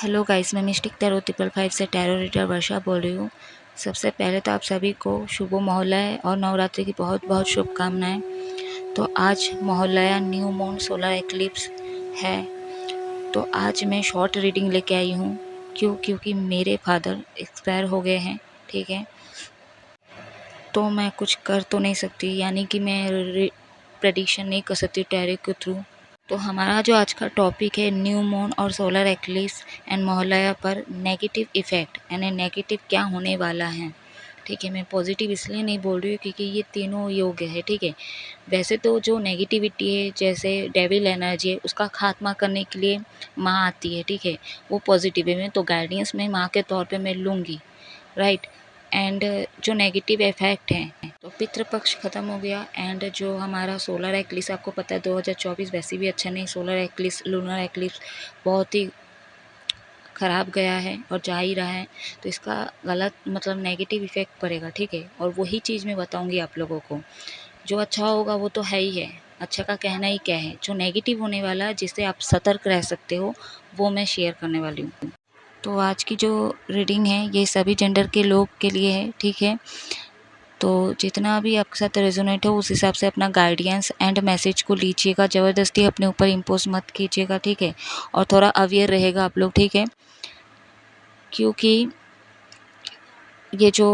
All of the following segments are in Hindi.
हेलो गाइस, मैं मिस्टिक टैरो 555 से टैरो रीडर वर्षा बोल रही हूँ। सबसे पहले तो आप सभी को शुभ मोहल्ला और नवरात्रि की बहुत बहुत शुभकामनाएं। तो आज मोहल्ला न्यू मून सोलर एक्लिप्स है। तो आज मैं शॉर्ट रीडिंग लेके आई हूँ। क्योंकि मेरे फादर एक्सपायर हो गए हैं, ठीक है। तो मैं कुछ कर तो नहीं सकती, यानी कि मैं प्रेडिक्शन नहीं कर सकती टैरो के थ्रू। तो हमारा जो आज का टॉपिक है न्यू मून और सोलर एक्लिप्स एंड मोहल्ला पर नेगेटिव इफ़ेक्ट यानी नेगेटिव क्या होने वाला है, ठीक है। मैं पॉजिटिव इसलिए नहीं बोल रही हूँ क्योंकि ये तीनों योग्य है, ठीक है। वैसे तो जो नेगेटिविटी है, जैसे डेविल एनर्जी है, उसका खात्मा करने के लिए माँ आती है, ठीक है। वो पॉजिटिव है, मैं तो गाइडेंस में माँ के तौर पे मैं लूँगी, राइट। एंड जो नेगेटिव इफेक्ट हैं, तो पितृपक्ष ख़त्म हो गया। एंड जो हमारा सोलर एक्लिप्स, आपको पता है 2024 वैसे भी अच्छा नहीं, सोलर एक्लिप्स लूनर एक्लिप्स बहुत ही ख़राब गया है और जा ही रहा है। तो इसका गलत मतलब नेगेटिव इफेक्ट पड़ेगा, ठीक है। और वही चीज़ मैं बताऊंगी आप लोगों को। जो अच्छा होगा वो तो है ही है, अच्छा का कहना ही क्या है। जो नेगेटिव होने वाला है, जिससे आप सतर्क रह सकते हो, वो मैं शेयर करने वाली हूँ। तो आज की जो रीडिंग है ये सभी जेंडर के लोग के लिए है, ठीक है। तो जितना भी आपके साथ रेजोनेट हो उस हिसाब से अपना गाइडेंस एंड मैसेज को लीजिएगा, ज़बरदस्ती अपने ऊपर इम्पोज मत कीजिएगा, ठीक है। और थोड़ा अवेयर रहेगा आप लोग, ठीक है। क्योंकि ये जो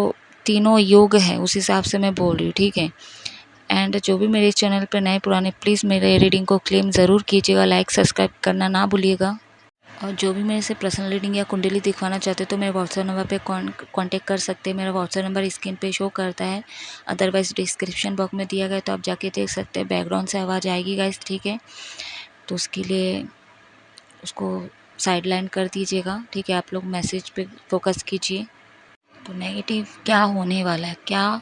तीनों योग है उस हिसाब से मैं बोल रही हूँ, ठीक है। एंड जो भी मेरे चैनल पर नए पुराने, प्लीज़ मेरे रीडिंग को क्लेम ज़रूर कीजिएगा, लाइक सब्सक्राइब करना ना भूलिएगा। और जो भी मेरे से पर्सनल रीडिंग या कुंडली दिखवाना चाहते हो तो मेरे व्हाट्सएप नंबर पे कांटेक्ट कर सकते हैं। मेरा व्हाट्सएप नंबर स्क्रीन पे शो करता है, अदरवाइज़ डिस्क्रिप्शन बॉक्स में दिया गया, तो आप जाके देख सकते हैं। बैकग्राउंड से आवाज़ आएगी गाइस, ठीक है। तो उसके लिए उसको साइड लाइन कर दीजिएगा, ठीक है। आप लोग मैसेज पे फोकस कीजिए। तो नेगेटिव क्या होने वाला है, क्या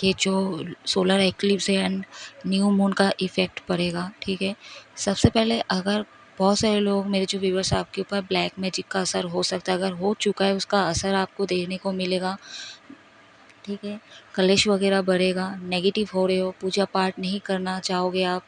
ये जो सोलर एक्लिप्स है एंड न्यू मून का इफ़ेक्ट पड़ेगा, ठीक है। सबसे पहले, अगर बहुत सारे लोग मेरे जो व्यूवर्स, आपके ऊपर ब्लैक मैजिक का असर हो सकता है, अगर हो चुका है उसका असर आपको देखने को मिलेगा, ठीक है। कलेश वगैरह बढ़ेगा, नेगेटिव हो रहे हो, पूजा पाठ नहीं करना चाहोगे आप,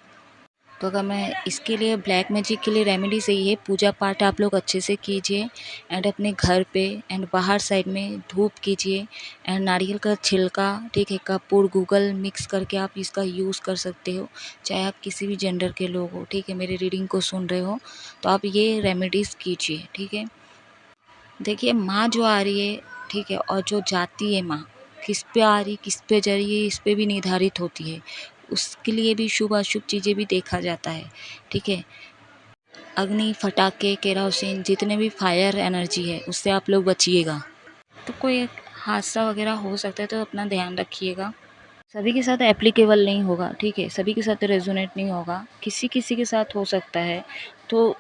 तो अगर मैं इसके लिए ब्लैक मैजिक के लिए रेमेडी सही है, पूजा पाठ आप लोग अच्छे से कीजिए। एंड अपने घर पे एंड बाहर साइड में धूप कीजिए। एंड नारियल का छिलका, ठीक है, कपूर गूगल मिक्स करके आप इसका यूज़ कर सकते हो। चाहे आप किसी भी जेंडर के लोग हो, ठीक है, मेरी रीडिंग को सुन रहे हो तो आप ये रेमेडीज़ कीजिए, ठीक है। देखिए, माँ जो आ रही है, ठीक है, और जो जाती है माँ, किस पे आ रही किस पे जा रही है, इस पे भी निर्धारित होती है। उसके लिए भी शुभ अशुभ चीज़ें भी देखा जाता है, ठीक है। अग्नि, फटाके, केरोसिन, जितने भी फायर एनर्जी है उससे आप लोग बचिएगा। तो कोई हादसा वगैरह हो सकता है तो अपना ध्यान रखिएगा। सभी के साथ एप्लीकेबल नहीं होगा, ठीक है, सभी के साथ रेजोनेट नहीं होगा, किसी किसी के साथ हो सकता है। तो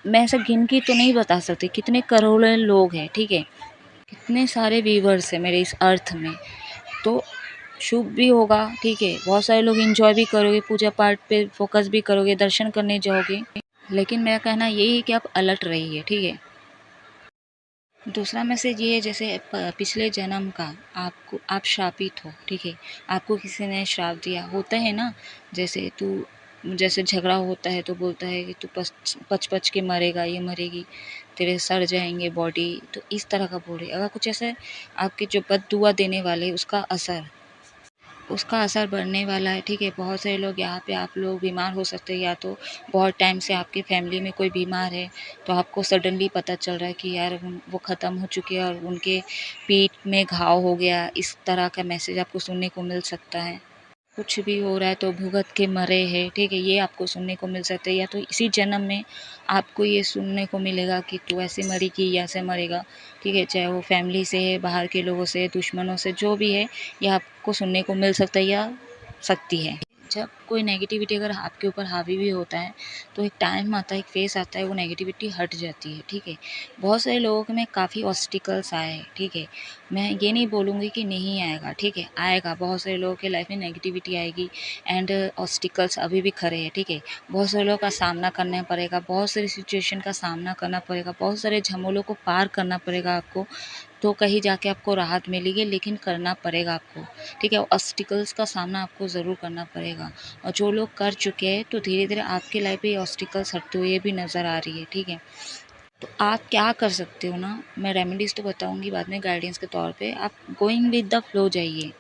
मैं ऐसा गिन के तो नहीं बता सकती कितने करोड़ों लोग हैं, ठीक है, कितने सारे व्यूवर्स हैं मेरे इस अर्थ में। तो शुभ भी होगा, ठीक है, बहुत सारे लोग एंजॉय भी करोगे, पूजा पाठ पे फोकस भी करोगे, दर्शन करने जाओगे। लेकिन मेरा कहना यही है कि आप अलर्ट रहिए, ठीक है। दूसरा मैसेज ये है, जैसे पिछले जन्म का आप श्रापित हो, ठीक है। आपको किसी ने श्राप दिया होता है ना, जैसे झगड़ा होता है तो बोलता है कि तू पच पच के मरेगा, ये मरेगी, तेरे सड़ जाएंगे बॉडी, तो इस तरह का बोल रहे। अगर कुछ ऐसे आपके जो बद दुआ देने वाले उसका असर बढ़ने वाला है, ठीक है। बहुत सारे लोग यहाँ पे आप लोग बीमार हो सकते हैं, या तो बहुत टाइम से आपके फैमिली में कोई बीमार है तो आपको सडनली पता चल रहा है कि यार वो ख़त्म हो चुके हैं और उनके पीठ में घाव हो गया, इस तरह का मैसेज आपको सुनने को मिल सकता है। कुछ भी हो रहा है तो भुगत के मरे हैं, ठीक है, ये आपको सुनने को मिल सकता है। या तो इसी जन्म में आपको ये सुनने को मिलेगा कि तू ऐसे मरेगी या ऐसे मरेगा, ठीक है। चाहे वो फैमिली से है, बाहर के लोगों से, दुश्मनों से, जो भी है, ये आपको सुनने को मिल सकता है या सकती है। जब कोई नेगेटिविटी अगर आपके ऊपर हावी भी होता है तो एक टाइम आता है, एक फेस आता है, वो नेगेटिविटी हट जाती है, ठीक है। बहुत सारे लोगों में काफ़ी ऑब्स्टिकल्स आए हैं, ठीक है। मैं ये नहीं बोलूँगी कि नहीं आएगा, ठीक है, आएगा। बहुत सारे लोगों के लाइफ में नेगेटिविटी आएगी एंड ऑब्स्टिकल्स अभी भी खड़े हैं, ठीक है। बहुत सारे लोगों का सामना करना पड़ेगा, बहुत सारी सिचुएशन का सामना करना पड़ेगा, बहुत सारे झमेलों को पार करना पड़ेगा आपको। तो कहीं जाके आपको राहत मिलेगी, लेकिन करना पड़ेगा आपको, ठीक है। ऑब्स्टिकल्स का सामना आपको ज़रूर करना पड़ेगा। और जो लोग कर चुके हैं तो धीरे धीरे आपकी लाइफ में ऑब्स्टिकल्स हटते हुए भी नज़र आ रही है, ठीक है। तो आप क्या कर सकते हो ना, मैं रेमेडीज़ तो बताऊँगी बाद में गाइडेंस के तौर पे, आप गोइंग विद द फ्लो जाइए।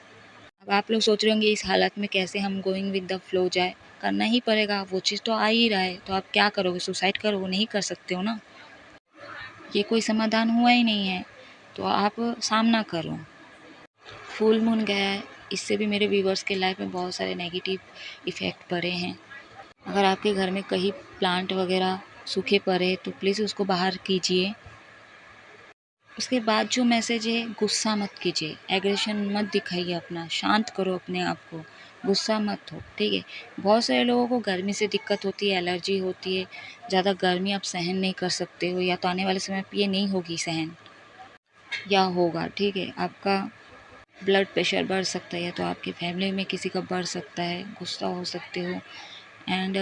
अब आप लोग सोच रहे होंगे इस हालत में कैसे हम गोइंग विद द फ्लो जाए, करना ही पड़ेगा, वो चीज़ तो आ ही रहा है, तो आप क्या करोगे, सुसाइड करोगे? नहीं कर सकते हो ना, ये कोई समाधान हुआ ही नहीं है, तो आप सामना करो। फुल मून गया है, इससे भी मेरे व्यूअर्स के लाइफ में बहुत सारे नेगेटिव इफ़ेक्ट पड़े हैं। अगर आपके घर में कहीं प्लांट वगैरह सूखे पड़े तो प्लीज़ उसको बाहर कीजिए। उसके बाद जो मैसेज है, गुस्सा मत कीजिए, एग्रेशन मत दिखाइए अपना, शांत करो अपने आप को, गुस्सा मत हो, ठीक है। बहुत सारे लोगों को गर्मी से दिक्कत होती है, एलर्जी होती है, ज़्यादा गर्मी आप सहन नहीं कर सकते हो, या तो आने वाले समय पे ये नहीं होगी सहन, या होगा, ठीक है। आपका ब्लड प्रेशर बढ़ सकता है, या तो आपकी फैमिली में किसी का बढ़ सकता है, गुस्सा हो सकते हो। एंड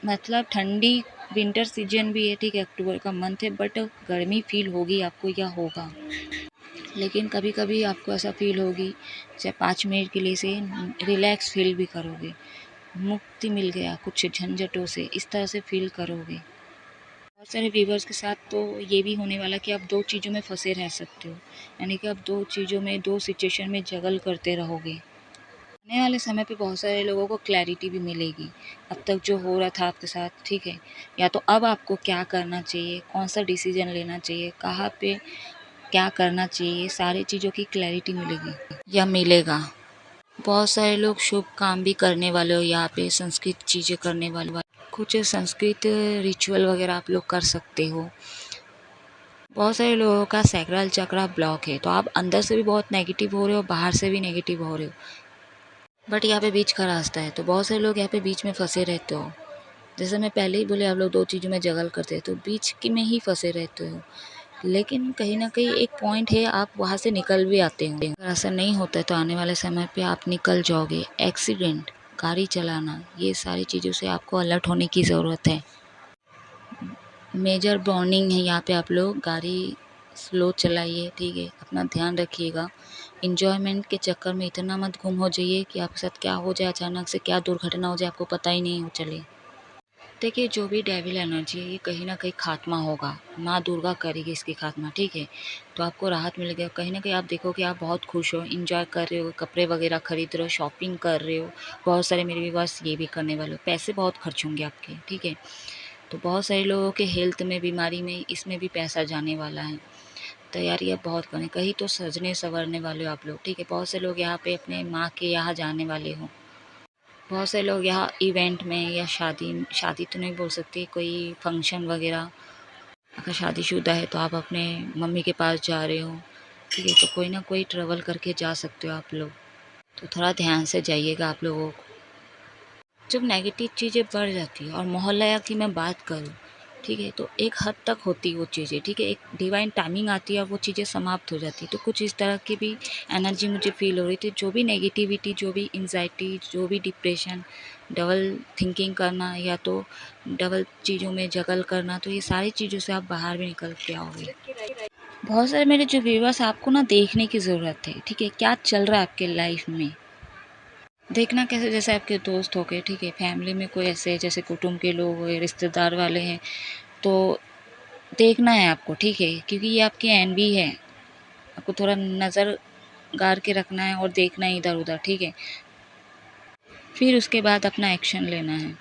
मतलब ठंडी विंटर सीजन भी है, ठीक है, अक्टूबर का मंथ है, बट गर्मी फील होगी आपको या होगा। लेकिन कभी कभी आपको ऐसा फील होगी, चाहे 5 मिनट के लिए से रिलैक्स फील भी करोगे, मुक्ति मिल गया कुछ झंझटों से, इस तरह से फील करोगे। बहुत सारे व्यूवर्स के साथ तो ये भी होने वाला कि आप दो चीज़ों में फंसे रह सकते हो, यानी कि आप दो चीज़ों में, दो सिचुएशन में जगल करते रहोगे। आने वाले समय पे बहुत सारे लोगों को क्लैरिटी भी मिलेगी, अब तक जो हो रहा था आपके साथ, ठीक है, या तो अब आपको क्या करना चाहिए, कौन सा डिसीजन लेना चाहिए, कहाँ पे क्या करना चाहिए, सारी चीज़ों की क्लैरिटी मिलेगी या मिलेगा। बहुत सारे लोग शुभ काम भी करने वाले हो, यहाँ पे संस्कृत चीज़ें करने वाले, कुछ संस्कृत रिचुअल वगैरह आप लोग कर सकते हो। बहुत सारे लोगों का सैक्रल चक्र ब्लॉक है, तो आप अंदर से भी बहुत नेगेटिव हो रहे हो, बाहर से भी नेगेटिव हो रहे हो, बट यहाँ पे बीच का रास्ता है, तो बहुत सारे लोग यहाँ पे बीच में फंसे रहते हो। जैसे मैं पहले ही बोले, आप लोग दो चीज़ों में जगल करते हो, तो बीच की में ही फंसे रहते हो। लेकिन कहीं ना कहीं एक पॉइंट है, आप वहाँ से निकल भी आते हो। अगर ऐसा नहीं होता है तो आने वाले समय पे आप निकल जाओगे। एक्सीडेंट, गाड़ी चलाना, ये सारी चीज़ों से आपको अलर्ट होने की ज़रूरत है। मेजर वार्निंग है यहाँ पे, आप लोग गाड़ी स्लो चलाइए, ठीक है, अपना ध्यान रखिएगा। इंजॉयमेंट के चक्कर में इतना मत गुम हो जाइए कि आपके साथ क्या हो जाए, अचानक से क्या दुर्घटना हो जाए आपको पता ही नहीं हो चले। देखिए, जो भी डेविल एनर्जी है ये कहीं ना कहीं खात्मा होगा, माँ दुर्गा करेगी इसकी खात्मा, ठीक है। तो आपको राहत मिलेगी, कहीं ना कहीं आप देखो कि आप बहुत खुश हो, इंजॉय कर रहे हो, कपड़े वगैरह खरीद रहे हो, शॉपिंग कर रहे हो। बहुत सारे मेरे भी बस ये भी करने वाले हो, पैसे बहुत खर्च होंगे आपके, ठीक है। तो बहुत सारे लोगों के हेल्थ में, बीमारी में, इसमें भी पैसा जाने वाला है। तैयारी अब बहुत करें, कहीं तो सजने संवरने वाले हो आप लोग, ठीक है। बहुत से लोग यहाँ पे अपने माँ के यहाँ जाने वाले हो। बहुत से लोग यहाँ इवेंट में या शादी, शादी तो नहीं बोल सकती, कोई फंक्शन वगैरह, अगर शादीशुदा है तो आप अपने मम्मी के पास जा रहे हो, ठीक है। तो कोई ना कोई ट्रैवल करके जा सकते हो आप लोग, तो थोड़ा ध्यान से जाइएगा आप लोगों को। जब नेगेटिव चीज़ें बढ़ जाती है, और मोहल्ला की मैं बात करूँ, ठीक है, तो एक हद तक होती वो चीज़ें, ठीक है, एक डिवाइन टाइमिंग आती है और वो चीज़ें समाप्त हो जाती है। तो कुछ इस तरह की भी एनर्जी मुझे फील हो रही थी, जो भी नेगेटिविटी, जो भी एंजाइटी, जो भी डिप्रेशन, डबल थिंकिंग करना, या तो डबल चीज़ों में जगल करना, तो ये सारी चीज़ों से आप बाहर भी निकल के आओगे। बहुत सारे मेरे जो व्यूअर्स, आपको ना देखने की ज़रूरत है, ठीक है, क्या चल रहा है आपके लाइफ में। देखना कैसे, जैसे आपके दोस्त हो गए, ठीक है, फैमिली में कोई ऐसे जैसे कुटुंब के लोग हुए, रिश्तेदार वाले हैं, तो देखना है आपको, ठीक है, क्योंकि ये आपकी एनवी है। आपको थोड़ा नज़र गार के रखना है और देखना है इधर उधर, ठीक है। फिर उसके बाद अपना एक्शन लेना है।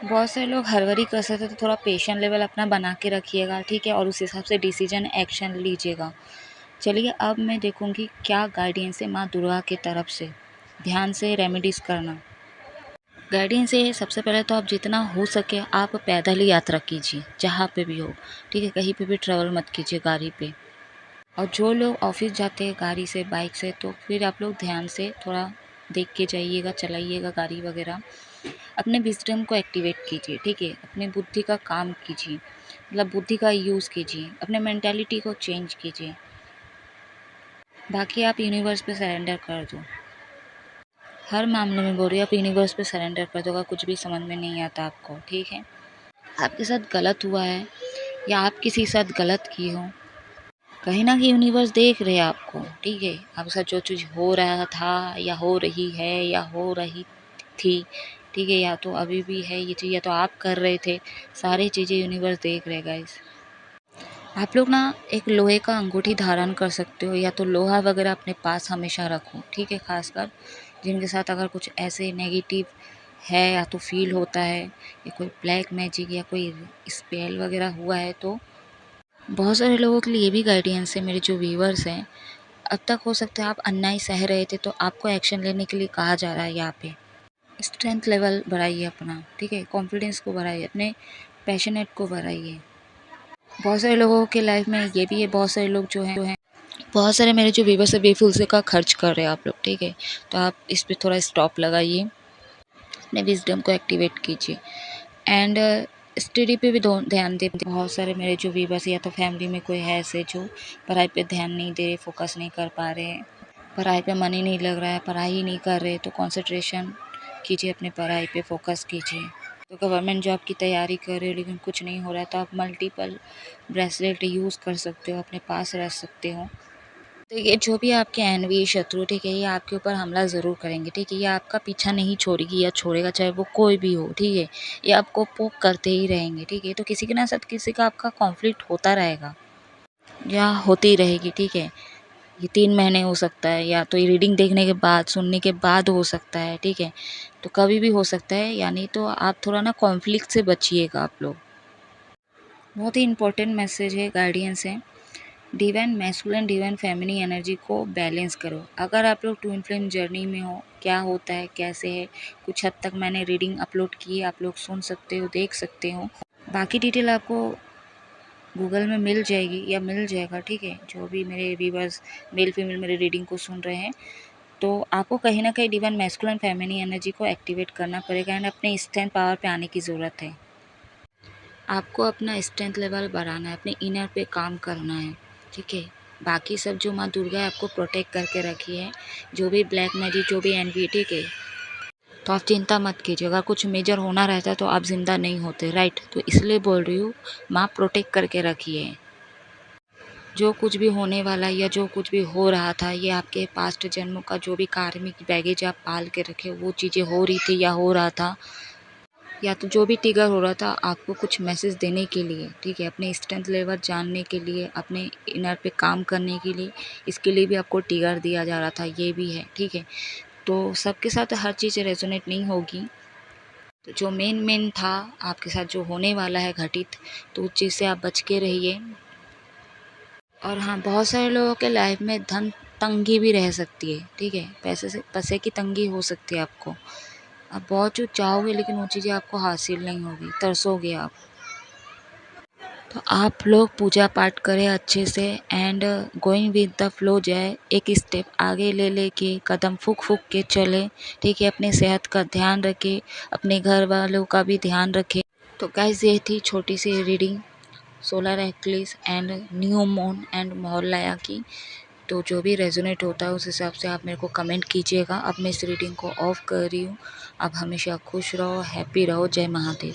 बहुत सारे लोग हड़बड़ी कर सकते, तो थोड़ा पेशेंट लेवल अपना बना के रखिएगा, ठीक है, और उस हिसाब से डिसीजन एक्शन लीजिएगा। चलिए, अब मैं देखूंगी क्या गाइडेंस है माँ दुर्गा की तरफ से। ध्यान से रेमेडीज़ करना। गाइडेंस ये है, सबसे पहले तो आप जितना हो सके आप पैदल ही यात्रा कीजिए, जहाँ पे भी हो, ठीक है, कहीं पे भी ट्रैवल मत कीजिए गाड़ी पे। और जो लोग ऑफिस जाते हैं गाड़ी से, बाइक से, तो फिर आप लोग ध्यान से थोड़ा देख के जाइएगा, चलाइएगा गाड़ी वगैरह। अपने विजडम को एक्टिवेट कीजिए, ठीक है, अपने बुद्धि का काम कीजिए, मतलब बुद्धि का यूज़ कीजिए, अपने मेंटालिटी को चेंज कीजिए। बाकी आप यूनिवर्स पे सरेंडर कर दो। हर मामले में बोल रही हूँ, आप यूनिवर्स पे सरेंडर कर दो अगर कुछ भी समझ में नहीं आता आपको, ठीक है। आपके साथ गलत हुआ है या आप किसी के साथ गलत किए हो, कहीं ना कहीं यूनिवर्स देख रहे हैं आपको, ठीक है। आपके साथ जो चीज़ हो रहा था या हो रही है या हो रही थी, ठीक है, या तो अभी भी है ये चीज़, या तो आप कर रहे थे, सारी चीज़ें यूनिवर्स देख रहे गाइस। आप लोग ना एक लोहे का अंगूठी धारण कर सकते हो, या तो लोहा वगैरह अपने पास हमेशा रखो, ठीक है। खासकर जिनके साथ अगर कुछ ऐसे नेगेटिव है या तो फील होता है, या कोई ब्लैक मैजिक या कोई स्पेल वगैरह हुआ है, तो बहुत सारे लोगों के लिए ये भी गाइडेंस है। मेरे जो व्यूवर्स हैं, अब तक हो सकता है आप अन्याय सह रहे थे, तो आपको एक्शन लेने के लिए कहा जा रहा है यहाँ पे। स्ट्रेंथ लेवल बढ़ाइए अपना, ठीक है, कॉन्फिडेंस को बढ़ाइए, अपने पैशनेट को बढ़ाइए। बहुत सारे लोगों के लाइफ में ये भी है, बहुत सारे लोग जो हैं बहुत सारे मेरे जो व्यूवर्स है बेफिजूल से का खर्च कर रहे हैं आप लोग, ठीक है। तो आप इस पे थोड़ा स्टॉप लगाइए, अपने विजडम को एक्टिवेट कीजिए, एंड स्टडी पे भी ध्यान दें। बहुत सारे मेरे जो व्यूवर्स या तो फैमिली में कोई है ऐसे जो पढ़ाई पे ध्यान नहीं दे रहे, फोकस नहीं कर पा रहे हैं, पढ़ाई पे मन ही नहीं लग रहा है, पढ़ाई ही नहीं कर रहे, तो कंसंट्रेशन कीजिए, अपने पढ़ाई पे फोकस कीजिए। तो गवर्नमेंट जॉब की तैयारी कर रहे हो लेकिन कुछ नहीं हो रहा है, तो आप मल्टीपल ब्रेसलेट यूज़ कर सकते हो, अपने पास रख सकते हो। तो ये जो भी आपके एनिमी शत्रु, ठीक है, ये आपके ऊपर हमला ज़रूर करेंगे, ठीक है। ये आपका पीछा नहीं छोड़ेगी या छोड़ेगा, चाहे वो कोई भी हो, ठीक है। ये आपको पोक करते ही रहेंगे, ठीक है। तो किसी के ना साथ किसी का आपका कॉन्फ्लिक्ट होता रहेगा या होती रहेगी, ठीक है। ये 3 महीने हो सकता है, या तो ये रीडिंग देखने के बाद, सुनने के बाद हो सकता है, ठीक है। तो कभी भी हो सकता है, यानी तो आप थोड़ा ना कॉन्फ्लिक्ट से बचिएगा आप लोग। बहुत ही इंपॉर्टेंट मैसेज है, गाइडेंस है। Divine masculine divine feminine energy को बैलेंस करो। अगर आप लोग ट्विन फ्लेम जर्नी में हो, क्या होता है, कैसे है, कुछ हद तक मैंने रीडिंग अपलोड की है, आप लोग सुन सकते हो, देख सकते हो। बाकी डिटेल आपको गूगल में मिल जाएगी या मिल जाएगा, ठीक है। जो भी मेरे व्यूवर्स मेल फीमेल मेरे रीडिंग को सुन रहे हैं, तो आपको कहीं ना कहीं डिवाइन मैस्कुलिन फेमिनिन एनर्जी को एक्टिवेट करना पड़ेगा, एंड अपने स्ट्रेंथ पावर पे आने की ज़रूरत है। आपको अपना स्ट्रेंथ लेवल बढ़ाना है, अपने इनर पे काम करना है, ठीक है। बाकी सब जो माँ दुर्गा है आपको प्रोटेक्ट करके रखी है, जो भी ब्लैक मैजिक, जो भी एनवी, ठीक है। तो आप चिंता मत कीजिए, अगर कुछ मेजर होना रहता तो आप जिंदा नहीं होते, राइट। तो इसलिए बोल रही हूँ, माँ प्रोटेक्ट करके रखी है। जो कुछ भी होने वाला है या जो कुछ भी हो रहा था, ये आपके पास्ट जन्मों का जो भी कार्मिक बैगेज आप पाल के रखे, वो चीज़ें हो रही थी या हो रहा था, या तो जो भी ट्रिगर हो रहा था आपको कुछ मैसेज देने के लिए, ठीक है। अपने स्ट्रेंथ लेवल जानने के लिए, अपने इनर पे काम करने के लिए, इसके लिए भी आपको ट्रिगर दिया जा रहा था, ये भी है, ठीक है। तो सबके साथ हर चीज़ रेजोनेट नहीं होगी, तो जो मेन था आपके साथ जो होने वाला है घटित, तो उस चीज़ से आप बच के रहिए। और हाँ, बहुत सारे लोगों के लाइफ में धन तंगी भी रह सकती है, ठीक है। पैसे की तंगी हो सकती है आपको, आप बहुत कुछ चाहोगे लेकिन वो चीज़ें आपको हासिल नहीं होगी, तरसोगे आप। तो आप लोग पूजा पाठ करें अच्छे से, and going with the flow जाए, एक स्टेप आगे ले लेके कदम फूक फूक के चले, ठीक है। अपने सेहत का ध्यान रखें, अपने घर वालों का भी ध्यान रखें। तो गाइस, ये थी छोटी सी reading solar eclipse and new moon and मोहल्लाया की। तो जो भी रेजोनेट होता है उस हिसाब से आप मेरे को कमेंट कीजिएगा। अब मैं इस रीडिंग को ऑफ कर रही हूँ। आप हमेशा खुश रहो, हैप्पी रहो। जय महादेव।